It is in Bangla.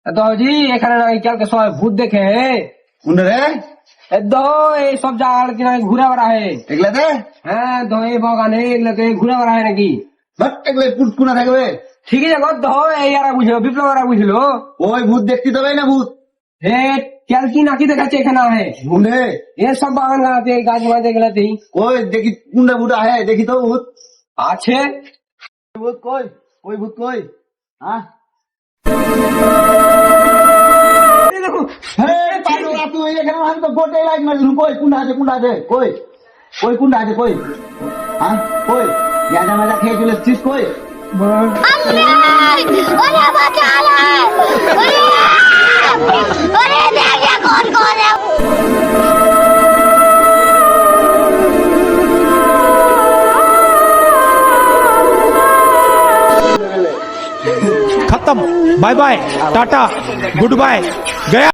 তো জি এখানে নাকি কালকে সবাই ভূত দেখে কোন রে এই সব জায়গা নাকি ঘুরে বেড়ায়। এগুলাতে হ্যাঁ তো এই বাগানে এগুলোতে ঘুরে বেড়ায় নাকি। বাট এগুলো কোনা থাকবে ঠিকই আছে গো, এই আর বুঝলো বিপ্লব আর বুঝলো ওই ভূত দেখতে তবে না ভূত হে ক্যালকি নাকি দেখাচ্ছে এখানে আহে কোনে এ সব বাগান গাছাতে গাছ মাঝে গেলাতেই ওই দেখি কোনটা ভূত আহে দেখি তো ভূত আছে। ভূত কই ওই ভূত কই হ্যাঁ দেখো হে পাগলা তুই এখানে আমি তো গোটে লাইট মারলু কই কোনটা আছে কই কই কোনটা আছে কই হ্যাঁ কই গাঁজা মাজা খেয়ে চলেছিস কই ওরে বাঁচালে ওরে দেখে কোন করে खत्म bye bye tata goodbye गया।